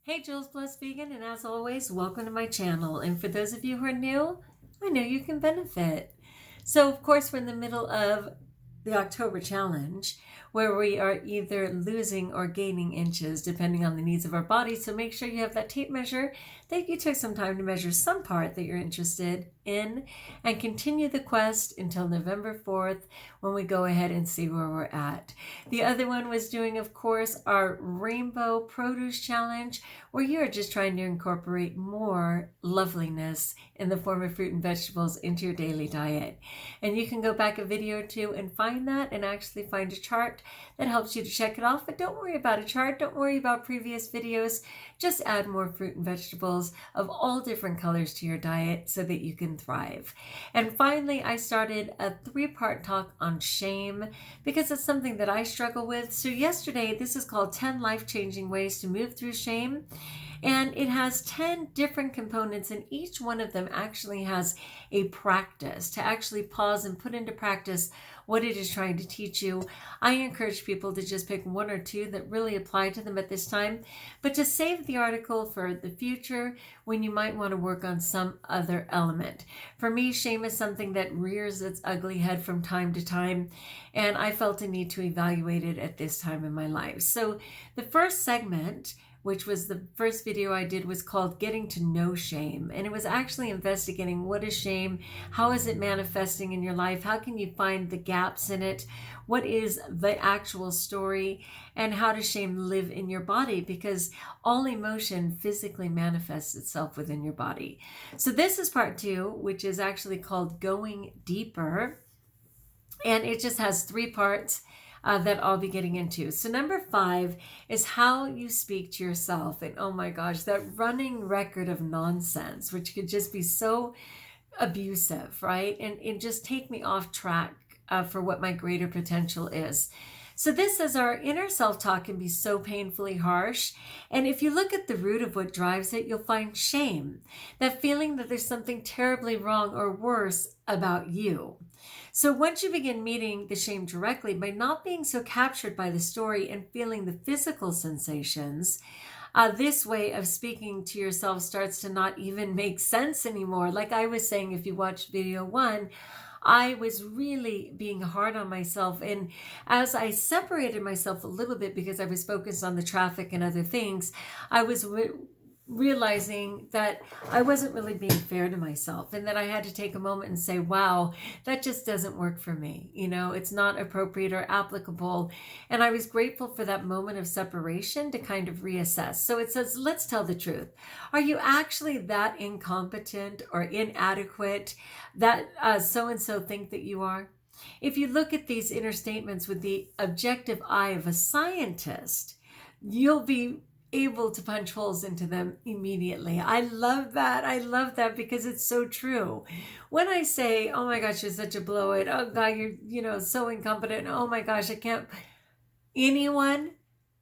Hey, Jules Blessed Vegan, and as always, welcome to my channel. And for those of you who are new, I know you can benefit. So, of course, we're in the middle of the October challenge, where we are either losing or gaining inches depending on the needs of our body. So make sure you have that tape measure, that you took some time to measure some part that you're interested in, and continue the quest until November 4th when we go ahead and see where we're at. The other one was doing, of course, our Rainbow Produce Challenge, where you are just trying to incorporate more loveliness in the form of fruit and vegetables into your daily diet. And you can go back a video or two and find that and actually find a chart that helps you to check it off. But don't worry about a chart. Don't worry about previous videos. Just add more fruit and vegetables of all different colors to your diet so that you can thrive. And finally, I started a 3-part talk on shame because it's something that I struggle with. So yesterday, this is called 10 life-changing ways to move through shame. And it has 10 different components, and each one of them actually has a practice to actually pause and put into practice what it is trying to teach you. I encourage people to just pick 1 or 2 that really apply to them at this time, but to save the article for the future when you might want to work on some other element. For me, shame is something that rears its ugly head from time to time, and I felt a need to evaluate it at this time in my life. So the first segment, which was the first video I did, was called Getting to Know Shame. And it was actually investigating what is shame, how is it manifesting in your life, how can you find the gaps in it, what is the actual story, and how does shame live in your body, because all emotion physically manifests itself within your body. So this is part 2, which is actually called Going Deeper. And it just has 3 parts. That I'll be getting into. So number 5 is how you speak to yourself. And oh my gosh, that running record of nonsense, which could just be so abusive, right? And just take me off track for what my greater potential is. So this is our inner self-talk can be so painfully harsh. And if you look at the root of what drives it, you'll find shame. That feeling that there's something terribly wrong or worse about you. So once you begin meeting the shame directly, by not being so captured by the story and feeling the physical sensations, this way of speaking to yourself starts to not even make sense anymore. Like I was saying, if you watched video 1, I was really being hard on myself. And as I separated myself a little bit because I was focused on the traffic and other things, I was realizing that I wasn't really being fair to myself, and that I had to take a moment and say, wow, that just doesn't work for me. You know, it's not appropriate or applicable. And I was grateful for that moment of separation to kind of reassess. So it says, let's tell the truth. Are you actually that incompetent or inadequate that so-and-so think that you are? If you look at these inner statements with the objective eye of a scientist, you'll be able to punch holes into them immediately. I love that. I love that because it's so true. When I say, oh my gosh, you're such a blow-it. Oh God, you're so incompetent. Oh my gosh, I can't. Anyone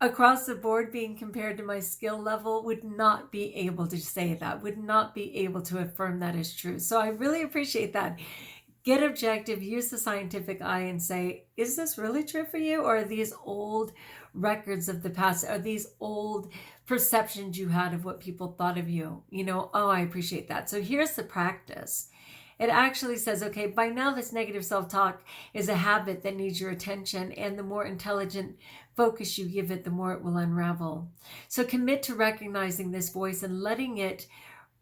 across the board being compared to my skill level would not be able to say that, would not be able to affirm that as true. So I really appreciate that. Get objective, use the scientific eye and say, is this really true for you? Or are these old records of the past? Are these old perceptions you had of what people thought of you? You know, oh, I appreciate that. So here's the practice. It actually says, okay, by now this negative self-talk is a habit that needs your attention, and the more intelligent focus you give it, the more it will unravel. So commit to recognizing this voice and letting it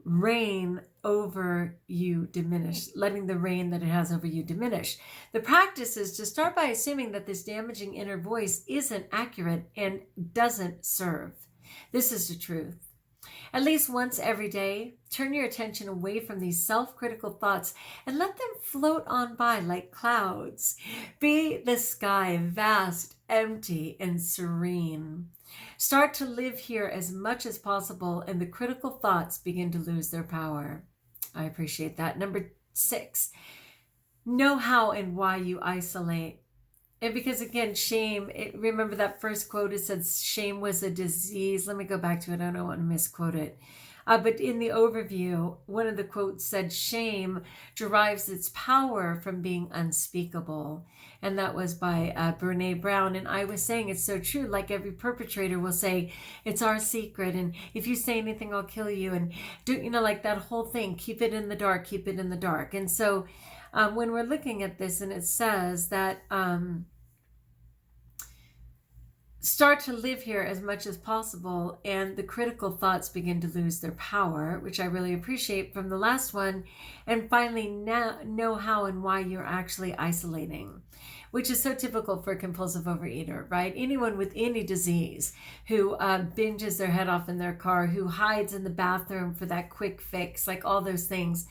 reign over you diminish, letting the reign that it has over you diminish. The practice is to start by assuming that this damaging inner voice isn't accurate and doesn't serve. This is the truth. At least once every day, turn your attention away from these self-critical thoughts and let them float on by like clouds. Be the sky, vast, empty, and serene. Start to live here as much as possible, and the critical thoughts begin to lose their power. I appreciate that. Number 6, know how and why you isolate. And because again, shame, remember that first quote, it said shame was a disease. Let me go back to it. I don't want to misquote it. But in the overview, one of the quotes said, shame derives its power from being unspeakable. And that was by Brene Brown. And I was saying it's so true. Like every perpetrator will say, it's our secret. And if you say anything, I'll kill you. And do, like that whole thing, keep it in the dark, keep it in the dark. And so when we're looking at this, and it says that start to live here as much as possible, and the critical thoughts begin to lose their power, which I really appreciate from the last one, and finally know how and why you're actually isolating, which is so typical for a compulsive overeater, right? Anyone with any disease who binges their head off in their car, who hides in the bathroom for that quick fix, like all those things.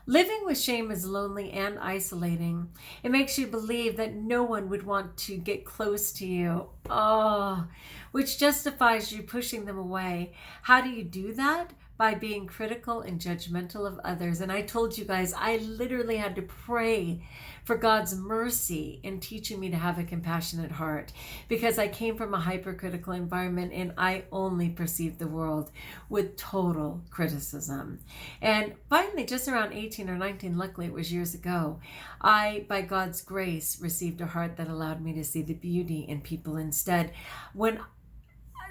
Living with shame is lonely and isolating. It makes you believe that no one would want to get close to you. Oh, which justifies you pushing them away. How do you do that? By being critical and judgmental of others. And I told you guys, I literally had to pray for God's mercy in teaching me to have a compassionate heart, because I came from a hypercritical environment and I only perceived the world with total criticism. And finally, just around 18 or 19, luckily it was years ago, I, by God's grace, received a heart that allowed me to see the beauty in people instead. When,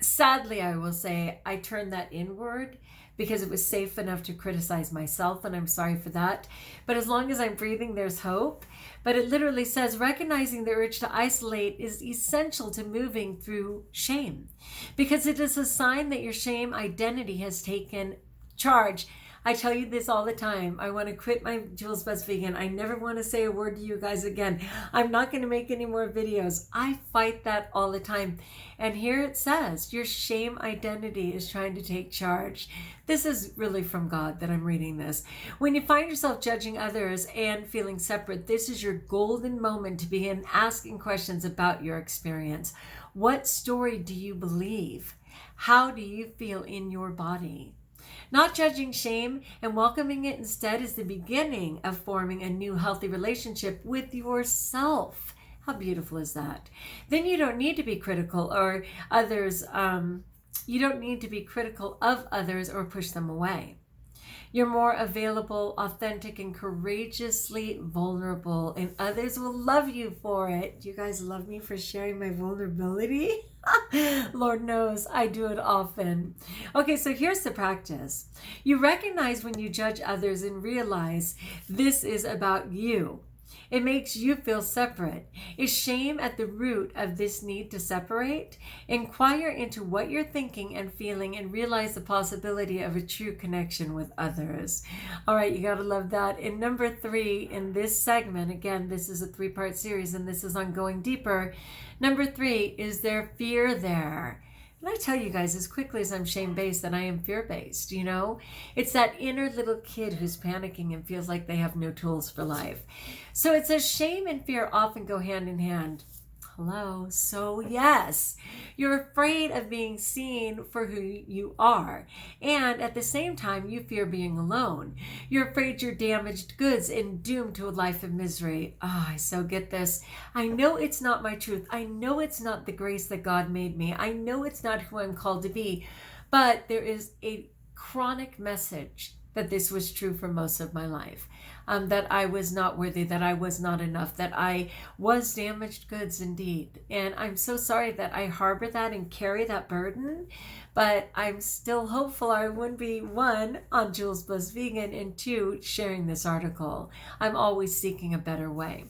sadly, I will say, I turned that inward, because it was safe enough to criticize myself, and I'm sorry for that. But as long as I'm breathing, there's hope. But it literally says recognizing the urge to isolate is essential to moving through shame, because it is a sign that your shame identity has taken charge. I tell you this all the time. I want to quit my Jules Blessed Vegan. I never want to say a word to you guys again. I'm not going to make any more videos. I fight that all the time. And here it says, your shame identity is trying to take charge. This is really from God that I'm reading this. When you find yourself judging others and feeling separate, this is your golden moment to begin asking questions about your experience. What story do you believe? How do you feel in your body? Not judging shame and welcoming it instead is the beginning of forming a new healthy relationship with yourself. How beautiful is that? Then you don't need to be critical or others. You don't need to be critical of others or push them away. You're more available, authentic, and courageously vulnerable, and others will love you for it. Do you guys love me for sharing my vulnerability? Lord knows I do it often. Okay, so here's the practice. You recognize when you judge others and realize this is about you. It makes you feel separate. Is shame at the root of this need to separate? Inquire into what you're thinking and feeling and realize the possibility of a true connection with others. All right, you gotta love that. And number 3 in this segment, again, this is a 3-part series and this is on going deeper. Number 3, is there fear there? And I tell you guys as quickly as I'm shame-based that I am fear-based, you know? It's that inner little kid who's panicking and feels like they have no tools for life. So it says shame and fear often go hand in hand. Hello. So yes, you're afraid of being seen for who you are. And at the same time, you fear being alone. You're afraid you're damaged goods and doomed to a life of misery. Oh, I so get this. I know it's not my truth. I know it's not the grace that God made me. I know it's not who I'm called to be. But there is a chronic message that this was true for most of my life. That I was not worthy, that I was not enough, that I was damaged goods indeed. And I'm so sorry that I harbor that and carry that burden, but I'm still hopeful I wouldn't be 1, on Jules Blessed Vegan, and 2, sharing this article. I'm always seeking a better way.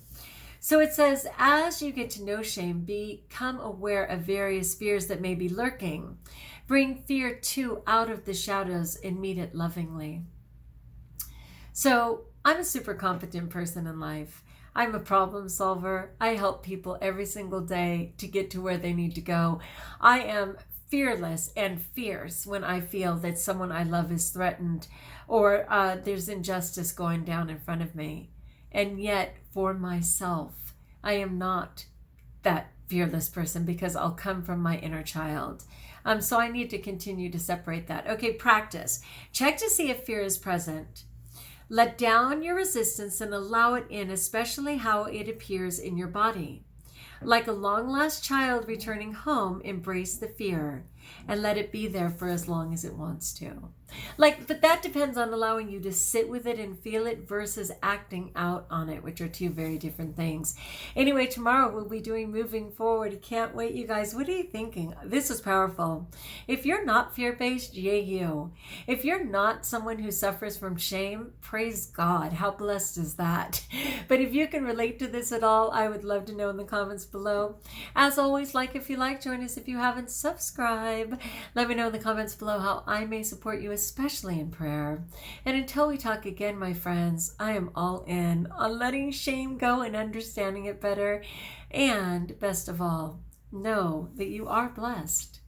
So it says, as you get to know shame, become aware of various fears that may be lurking. Bring fear too out of the shadows and meet it lovingly. So I'm a super competent person in life. I'm a problem solver. I help people every single day to get to where they need to go. I am fearless and fierce when I feel that someone I love is threatened or there's injustice going down in front of me. And yet for myself, I am not that fearless person because I'll come from my inner child. So I need to continue to separate that. Okay, practice. Check to see if fear is present. Let down your resistance and allow it in, especially how it appears in your body. Like a long-lost child returning home, embrace the fear and let it be there for as long as it wants to. But that depends on allowing you to sit with it and feel it versus acting out on it, which are two very different things. Anyway, tomorrow we'll be doing moving forward. Can't wait, you guys. What are you thinking? This was powerful. If you're not fear-based, yay you. If you're not someone who suffers from shame, praise God. How blessed is that? But if you can relate to this at all, I would love to know in the comments below. As always, like if you like, join us if you haven't, subscribe. Let me know in the comments below how I may support you, especially in prayer. And until we talk again, my friends, I am all in on letting shame go and understanding it better. And best of all, know that you are blessed.